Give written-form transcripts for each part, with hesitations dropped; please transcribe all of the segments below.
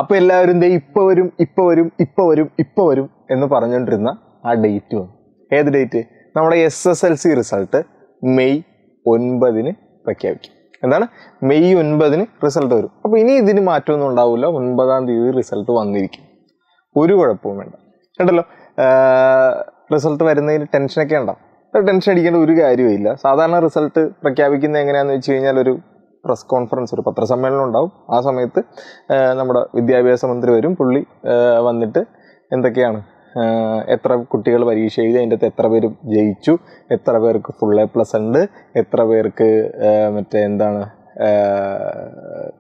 അപ്പോൾ എല്ലാവരും ദേ ഇപ്പോൾ വരും എന്ന് പറഞ്ഞുകൊണ്ടിരുന്ന ആ ഡേറ്റ് വന്നു. ഏത് ഡേറ്റ്? നമ്മുടെ SSLC റിസൾട്ട് മെയ് 9 പ്രഖ്യാപിക്കും. എന്താണ്? മെയ് 9 റിസൾട്ട് വരും. അപ്പോൾ ഇനി ഇതിന് മാറ്റമൊന്നും ഉണ്ടാവില്ല. 9-ാം തീയതി റിസൾട്ട് വന്നിരിക്കും. ഒരു കുഴപ്പവും വേണ്ട കേട്ടല്ലോ. റിസൾട്ട് വരുന്നതിന് ടെൻഷനൊക്കെ ഉണ്ടാവും. ടെൻഷൻ അടിക്കേണ്ട ഒരു കാര്യമില്ല. സാധാരണ റിസൾട്ട് പ്രഖ്യാപിക്കുന്നത് എങ്ങനെയാണെന്ന് വെച്ച് കഴിഞ്ഞാൽ ഒരു പ്രസ് കോൺഫറൻസ്, ഒരു പത്രസമ്മേളനം ഉണ്ടാവും. ആ സമയത്ത് നമ്മുടെ വിദ്യാഭ്യാസ മന്ത്രി വരും. പുള്ളി വന്നിട്ട് എന്തൊക്കെയാണ്, എത്ര കുട്ടികൾ പരീക്ഷ എഴുതി, അതിൻ്റെ അകത്ത് എത്ര പേര് ജയിച്ചു, എത്ര പേർക്ക് ഫുൾ A+ ഉണ്ട്, എത്ര പേർക്ക്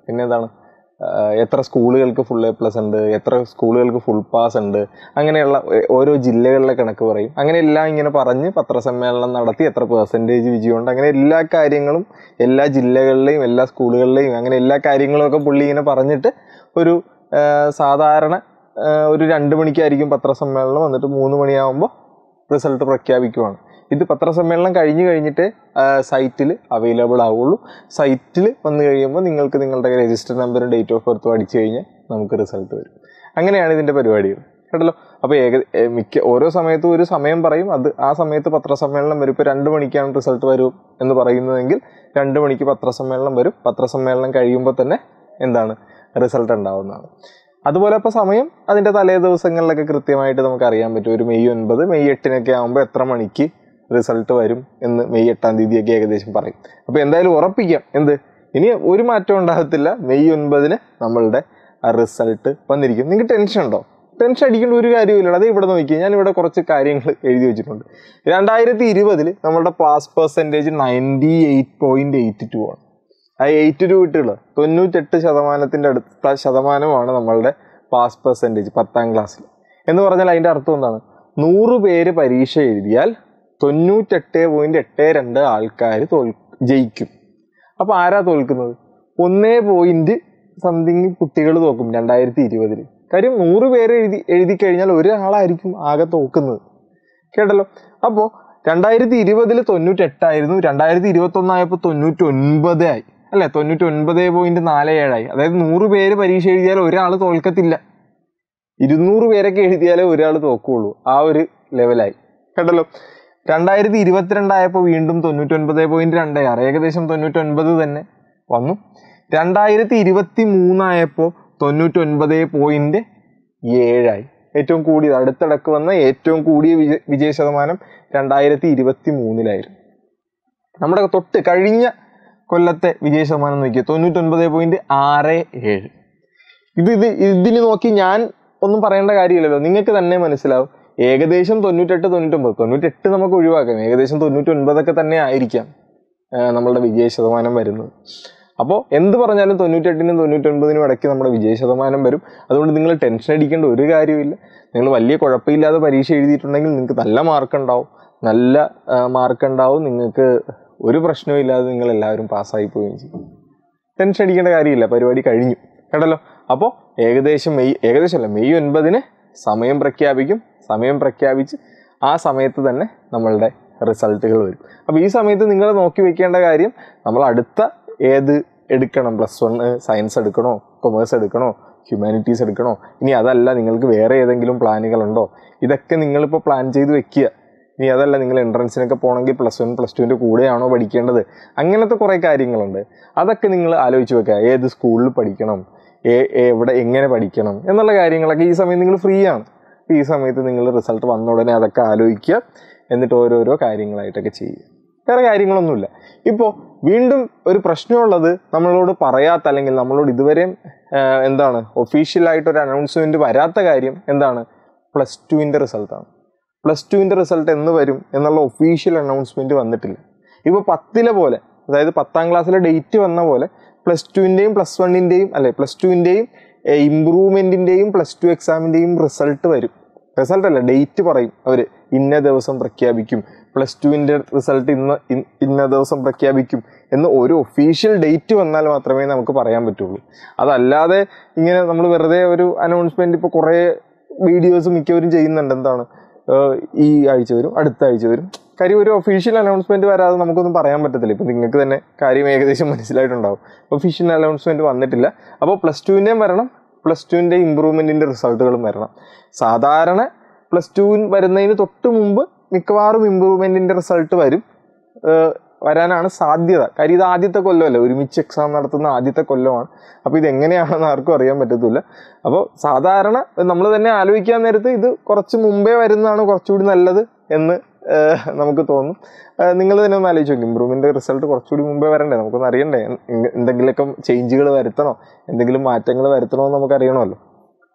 പിന്നെന്താണ് എത്ര സ്കൂളുകൾക്ക് ഫുൾ A+ ഉണ്ട്, എത്ര സ്കൂളുകൾക്ക് ഫുൾ പാസ് ഉണ്ട്, അങ്ങനെയുള്ള ഓരോ ജില്ലകളിലെ കണക്ക് പറയും. അങ്ങനെയെല്ലാം ഇങ്ങനെ പറഞ്ഞ് പത്രസമ്മേളനം നടത്തി എത്ര % വിജയമുണ്ട്, അങ്ങനെ എല്ലാ കാര്യങ്ങളും എല്ലാ ജില്ലകളിലെയും എല്ലാ സ്കൂളുകളിലെയും അങ്ങനെ എല്ലാ കാര്യങ്ങളുമൊക്കെ പുള്ളി ഇങ്ങനെ പറഞ്ഞിട്ട് ഒരു സാധാരണ ഒരു 2 മണിക്കായിരിക്കും പത്രസമ്മേളനം. വന്നിട്ട് 3 മണിയാകുമ്പോൾ റിസൾട്ട് പ്രഖ്യാപിക്കുവാണ്. ഇത് പത്രസമ്മേളനം കഴിഞ്ഞിട്ട് സൈറ്റിൽ അവൈലബിൾ ആവുള്ളൂ. സൈറ്റിൽ വന്നു കഴിയുമ്പോൾ നിങ്ങൾക്ക് നിങ്ങളുടെ രജിസ്റ്റർ നമ്പറും ഡേറ്റ് ഓഫ് ബർത്തും അടിച്ചു കഴിഞ്ഞാൽ നമുക്ക് റിസൾട്ട് വരും. അങ്ങനെയാണ് ഇതിൻ്റെ പരിപാടികൾ കേട്ടല്ലോ. അപ്പോൾ ഓരോ സമയത്തും ഒരു സമയം പറയും. ആ സമയത്ത് പത്രസമ്മേളനം വരും. ഇപ്പോൾ 2 മണിക്കാണ് റിസൾട്ട് വരും എന്ന് പറയുന്നതെങ്കിൽ 2 മണിക്ക് പത്രസമ്മേളനം വരും. പത്രസമ്മേളനം കഴിയുമ്പോൾ തന്നെ റിസൾട്ട് ഉണ്ടാവുന്നതാണ്. അതുപോലെ ഇപ്പോൾ സമയം അതിൻ്റെ തലേ ദിവസങ്ങളിലൊക്കെ കൃത്യമായിട്ട് നമുക്ക് അറിയാൻ പറ്റും. ഒരു മെയ് 9, മെയ് 8 ആകുമ്പോൾ എത്ര മണിക്ക് റിസൾട്ട് വരും എന്ന് മെയ് 8-ാം തീയതിയൊക്കെ ഏകദേശം പറയും. അപ്പോൾ എന്തായാലും ഉറപ്പിക്കാം, ഇനി ഒരു മാറ്റം ഉണ്ടാകത്തില്ല. മെയ് 9 നമ്മളുടെ റിസൾട്ട് വന്നിരിക്കും. നിങ്ങൾക്ക് ടെൻഷൻ ഉണ്ടോ? ടെൻഷൻ അടിക്കേണ്ട ഒരു കാര്യമില്ല. അത് ഇവിടെ നോക്കിയാൽ ഞാനിവിടെ കുറച്ച് കാര്യങ്ങൾ എഴുതി വെച്ചിട്ടുണ്ട്. 2020 നമ്മളുടെ പാസ് പെർസെൻറ്റേജ് 98.82 ആണ്. ആ 82 വിട്ടുള്ള 98% അടുത്ത ശതമാനമാണ് നമ്മളുടെ പാസ് പെർസെൻറ്റേജ് 10ാം ക്ലാസ്സിൽ. എന്ന് പറഞ്ഞാൽ അതിൻ്റെ അർത്ഥം എന്താണ്? 100 പേര് പരീക്ഷ എഴുതിയാൽ 98.82 ആൾക്കാർ ജയിക്കും. അപ്പോൾ ആരാ തോൽക്കുന്നത്? 1.something കുട്ടികൾ തോക്കും 2020. കാര്യം 100 പേര് എഴുതി കഴിഞ്ഞാൽ ഒരാളായിരിക്കും ആകെ തോക്കുന്നത് കേട്ടല്ലോ. അപ്പോൾ 2020 98 ആയിരുന്നു. 2021 ആയപ്പോൾ 99 ആയി അല്ലേ? 99.47 ആയി. അതായത് 100 പേര് പരീക്ഷ എഴുതിയാൽ ഒരാൾ തോൽക്കത്തില്ല. 200 പേരൊക്കെ എഴുതിയാലേ ഒരാൾ തോക്കുള്ളൂ. ആ ഒരു ലെവലായി കേട്ടല്ലോ. 2022 ആയപ്പോൾ വീണ്ടും 99.26, ഏകദേശം 99 തന്നെ വന്നു. 2023 ആയപ്പോൾ 99.7 ആയി. ഏറ്റവും കൂടിയത് അടുത്തിടക്ക് വന്ന ഏറ്റവും കൂടിയ വിജയ ശതമാനം 2023 നമ്മുടെ തൊട്ട് കഴിഞ്ഞ കൊല്ലത്തെ വിജയ ശതമാനം നോക്കിയ 99.67. ഇതിന് നോക്കി ഞാൻ ഒന്നും പറയേണ്ട കാര്യമില്ലല്ലോ, നിങ്ങൾക്ക് തന്നെ മനസ്സിലാവും. ഏകദേശം 98 നമുക്ക് ഒഴിവാക്കാം. ഏകദേശം 99 തന്നെ ആയിരിക്കാം നമ്മളുടെ വിജയ ശതമാനം വരുന്നത്. അപ്പോൾ എന്ത് പറഞ്ഞാലും 98-നും 99-നും ഇടയ്ക്ക് നമ്മുടെ വിജയ ശതമാനം വരും. അതുകൊണ്ട് നിങ്ങൾ ടെൻഷൻ അടിക്കേണ്ട ഒരു കാര്യമില്ല. നിങ്ങൾ വലിയ കുഴപ്പമില്ലാതെ പരീക്ഷ എഴുതിയിട്ടുണ്ടെങ്കിൽ നിങ്ങൾക്ക് നല്ല മാർക്ക് ഉണ്ടാവും. നിങ്ങൾക്ക് ഒരു പ്രശ്നവും ഇല്ലാതെ നിങ്ങൾ എല്ലാവരും പാസ്സായി പോവുകയും ചെയ്യും. ടെൻഷൻ അടിക്കേണ്ട കാര്യമില്ല. പരിപാടി കഴിഞ്ഞു കേട്ടല്ലോ. അപ്പോൾ മെയ് 9 സമയം പ്രഖ്യാപിച്ച് ആ സമയത്ത് തന്നെ നമ്മളുടെ റിസൾട്ടുകൾ വരും. അപ്പോൾ ഈ സമയത്ത് നിങ്ങൾ നോക്കി വെക്കേണ്ട കാര്യം, നമ്മൾ അടുത്ത ഏത് എടുക്കണം, +1 സയൻസ് എടുക്കണോ, കൊമേഴ്സ് എടുക്കണോ, ഹ്യൂമാനിറ്റീസ് എടുക്കണോ, ഇനി അതല്ല നിങ്ങൾക്ക് വേറെ ഏതെങ്കിലും പ്ലാനുകളുണ്ടോ, ഇതൊക്കെ നിങ്ങളിപ്പോൾ പ്ലാൻ ചെയ്ത് വെക്കുക. ഇനി അതല്ല നിങ്ങൾ എൻട്രൻസിനൊക്കെ പോകണമെങ്കിൽ +1 +2ൻ്റെ കൂടെയാണോ പഠിക്കേണ്ടത്, അങ്ങനത്തെ കുറേ കാര്യങ്ങളുണ്ട്. അതൊക്കെ നിങ്ങൾ ആലോചിച്ച് വെക്കുക. ഏത് സ്കൂളിൽ പഠിക്കണം, എവിടെ എങ്ങനെ പഠിക്കണം എന്നുള്ള കാര്യങ്ങളൊക്കെ ഈ സമയം നിങ്ങൾ ഫ്രീ ആണ്. ഈ സമയത്ത് നിങ്ങൾ റിസൾട്ട് വന്ന ഉടനെ അതൊക്കെ ആലോചിക്കുക. എന്നിട്ട് ഓരോരോ കാര്യങ്ങളായിട്ടൊക്കെ ചെയ്യുക. വേറെ കാര്യങ്ങളൊന്നുമില്ല. ഇപ്പോൾ വീണ്ടും ഒരു പ്രശ്നമുള്ളത്, നമ്മളോട് പറയാത്ത അല്ലെങ്കിൽ നമ്മളോട് ഇതുവരെ ഒഫീഷ്യലായിട്ടൊരു അനൗൺസ്മെൻറ്റ് വരാത്ത കാര്യം എന്താണ്? +2ൻ്റെ റിസൾട്ടാണ്. +2ൻ്റെ റിസൾട്ട് എന്ന് വരും എന്നുള്ള ഒഫീഷ്യൽ അനൗൺസ്മെൻറ്റ് വന്നിട്ടില്ല. ഇപ്പോൾ 10ലെ പോലെ, അതായത് 10ാം ക്ലാസ്സിലെ ഡേറ്റ് വന്ന പോലെ +2ൻ്റെയും +1ൻ്റെയും +2ൻ്റെയും ഇമ്പ്രൂവ്മെൻറ്റിൻ്റെയും +2 എക്സാമിൻ്റെയും റിസൾട്ട് വരും. റിസൾട്ടല്ല, ഡേറ്റ് പറയും അവർ. ഇന്ന ദിവസം പ്രഖ്യാപിക്കും, +2ൻ്റെ റിസൾട്ട് ഇന്ന ദിവസം പ്രഖ്യാപിക്കും എന്ന് ഒരു ഒഫീഷ്യൽ ഡേറ്റ് വന്നാൽ മാത്രമേ നമുക്ക് പറയാൻ പറ്റുള്ളൂ. അതല്ലാതെ ഇങ്ങനെ നമ്മൾ വെറുതെ ഒരു അനൗൺസ്മെൻറ്റ്, ഇപ്പോൾ കുറേ വീഡിയോസ് മിക്കവരും ചെയ്യുന്നുണ്ട്. ഈ ആഴ്ച വരും, അടുത്ത ആഴ്ച വരും. കാര്യം ഒരു ഒഫീഷ്യൽ അനൗൺസ്മെൻറ്റ് വരാതെ നമുക്കൊന്നും പറയാൻ പറ്റത്തില്ല. ഇപ്പോൾ നിങ്ങൾക്ക് തന്നെ കാര്യം ഏകദേശം മനസ്സിലായിട്ടുണ്ടാവും. ഒഫീഷ്യൽ അനൗൺസ്മെൻറ്റ് വന്നിട്ടില്ല. അപ്പോൾ +2ൻ്റെയും വരണം, +2ൻ്റെ ഇമ്പ്രൂവ്മെൻറ്റിൻ്റെ റിസൾട്ടുകളും വരണം. സാധാരണ +2 വരുന്നതിന് തൊട്ട് മുമ്പ് മിക്കവാറും ഇമ്പ്രൂവ്മെൻറ്റിൻ്റെ റിസൾട്ട് വരാനാണ് സാധ്യത. കാര്യം ഇത് ആദ്യത്തെ കൊല്ലമല്ല, ഒരുമിച്ച് എക്സാം നടത്തുന്ന ആദ്യത്തെ കൊല്ലമാണ്. അപ്പോൾ ഇതെങ്ങനെയാണെന്ന് ആർക്കും അറിയാൻ പറ്റത്തില്ല. അപ്പോൾ സാധാരണ നമ്മൾ തന്നെ ആലോചിക്കാൻ നേരത്ത് ഇത് കുറച്ച് മുമ്പേ വരുന്നതാണ് കുറച്ചുകൂടി നല്ലത് എന്ന് നമുക്ക് തോന്നും. നിങ്ങൾ തന്നെ ഒന്ന് ആലോചിച്ച് നോക്കും, ഇമ്പ്രൂവ്മെൻ്റ് റിസൾട്ട് കുറച്ചുകൂടി മുമ്പേ വരണ്ടേ, നമുക്കൊന്ന് അറിയണ്ടേ, എന്തെങ്കിലുമൊക്കെ ചേഞ്ചുകൾ വരുത്തണോ, എന്തെങ്കിലും മാറ്റങ്ങൾ വരുത്തണോ എന്ന് നമുക്ക് അറിയണമല്ലോ.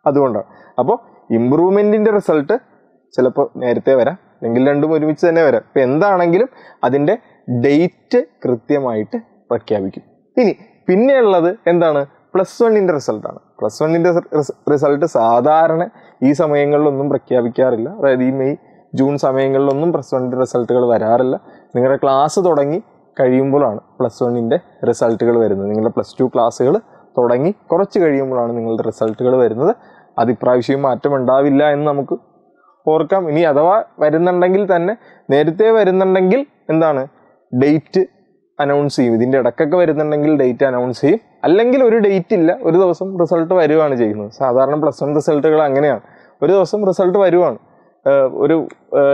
അതുകൊണ്ടാണ്. അപ്പോൾ ഇമ്പ്രൂവ്മെൻറ്റിൻ്റെ റിസൾട്ട് ചിലപ്പോൾ നേരത്തെ വരാം, അല്ലെങ്കിൽ രണ്ടും ഒരുമിച്ച് തന്നെ വരാം. ഇപ്പം എന്താണെങ്കിലും അതിൻ്റെ ഡേറ്റ് കൃത്യമായിട്ട് പ്രഖ്യാപിക്കും. പിന്നെയുള്ളത് എന്താണ്? +1ൻ്റെ റിസൾട്ടാണ്. +1ൻ്റെ റിസൾട്ട് സാധാരണ ഈ സമയങ്ങളിലൊന്നും പ്രഖ്യാപിക്കാറില്ല. അതായത് ഈ മെയ് ജൂൺ സമയങ്ങളിലൊന്നും +1ൻ്റെ റിസൾട്ടുകൾ വരാറില്ല. നിങ്ങളുടെ ക്ലാസ് തുടങ്ങി കഴിയുമ്പോഴാണ് +1ൻ്റെ റിസൾട്ടുകൾ വരുന്നത്. നിങ്ങളുടെ +2 ക്ലാസ്സുകൾ തുടങ്ങി കുറച്ച് കഴിയുമ്പോഴാണ് നിങ്ങളുടെ റിസൾട്ടുകൾ വരുന്നത്. അതിപ്രാവശ്യം മാറ്റം ഉണ്ടാവില്ല എന്ന് നമുക്ക് ഓർക്കാം. ഇനി അഥവാ വരുന്നുണ്ടെങ്കിൽ തന്നെ, നേരത്തെ വരുന്നുണ്ടെങ്കിൽ എന്താണ്, ഡേറ്റ് അനൗൺസ് ചെയ്യും. ഇതിൻ്റെ ഇടയ്ക്കൊക്കെ വരുന്നുണ്ടെങ്കിൽ ഡേറ്റ് അനൗൺസ് ചെയ്യും. അല്ലെങ്കിൽ ഒരു ഡേറ്റ് ഇല്ല, ഒരു ദിവസം റിസൾട്ട് വരുവാണ് ചെയ്യുന്നത്. സാധാരണ +1 റിസൾട്ടുകൾ അങ്ങനെയാണ്, ഒരു ദിവസം റിസൾട്ട് വരുവാണ്.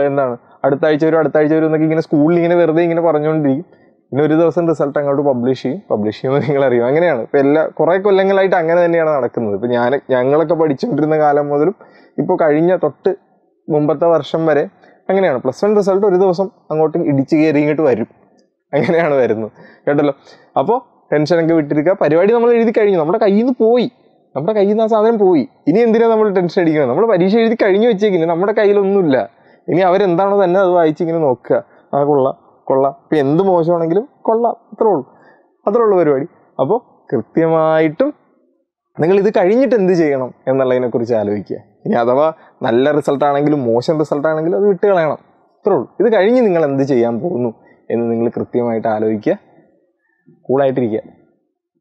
എന്താണ് അടുത്ത ആഴ്ച വരും എന്നൊക്കെ ഇങ്ങനെ സ്കൂളിൽ ഇങ്ങനെ വെറുതെ ഇങ്ങനെ പറഞ്ഞുകൊണ്ടിരിക്കും. പിന്നെ ഒരു ദിവസം റിസൾട്ട് അങ്ങോട്ട് പബ്ലിഷ് ചെയ്യുമ്പോൾ നിങ്ങളറിയും. അങ്ങനെയാണ് ഇപ്പോൾ കുറേ കൊല്ലങ്ങളായിട്ട് അങ്ങനെ തന്നെയാണ് നടക്കുന്നത്. ഇപ്പോൾ ഞങ്ങളൊക്കെ പഠിച്ചുകൊണ്ടിരുന്ന കാലം മുതലും ഇപ്പോൾ കഴിഞ്ഞ തൊട്ട് മുമ്പത്തെ വർഷം വരെ അങ്ങനെയാണ്. +1 റിസൾട്ട് ഒരു ദിവസം അങ്ങോട്ടും ഇടിച്ച് കയറി ഇങ്ങോട്ട് വരും. അങ്ങനെയാണ് വരുന്നത്, കേട്ടല്ലോ. അപ്പോൾ ടെൻഷനൊക്കെ വിട്ടിരിക്കുക. പരിപാടി നമ്മൾ എഴുതി കഴിഞ്ഞു, നമ്മുടെ കയ്യിൽ നിന്ന് ആ സാധനം പോയി. ഇനി എന്തിനാണ് നമ്മൾ ടെൻഷൻ അടിക്കുന്നത്? നമ്മൾ പരീക്ഷ എഴുതി കഴിഞ്ഞു വെച്ചേക്കില്ല, നമ്മുടെ കയ്യിലൊന്നുമില്ല. ഇനി അവരെന്താണോ തന്നെ അത് വായിച്ചിങ്ങനെ നോക്കുക. ആ കൊള്ളാം. ഇപ്പം എന്ത് മോശമാണെങ്കിലും കൊള്ളാം, അത്രേ ഉള്ളൂ പരിപാടി. അപ്പോൾ കൃത്യമായിട്ടും നിങ്ങൾ ഇത് കഴിഞ്ഞിട്ട് എന്ത് ചെയ്യണം എന്നുള്ളതിനെക്കുറിച്ച് ആലോചിക്കുക. ഇനി അഥവാ നല്ല റിസൾട്ടാണെങ്കിലും മോശം റിസൾട്ടാണെങ്കിലും അത് വിട്ട് കളയണം, അത്രേ ഉള്ളൂ. ഇത് കഴിഞ്ഞ് നിങ്ങൾ എന്ത് ചെയ്യാൻ പോകുന്നു എന്ന് നിങ്ങൾ കൃത്യമായിട്ട് ആലോചിക്കുക, കൂളായിട്ടിരിക്കുക.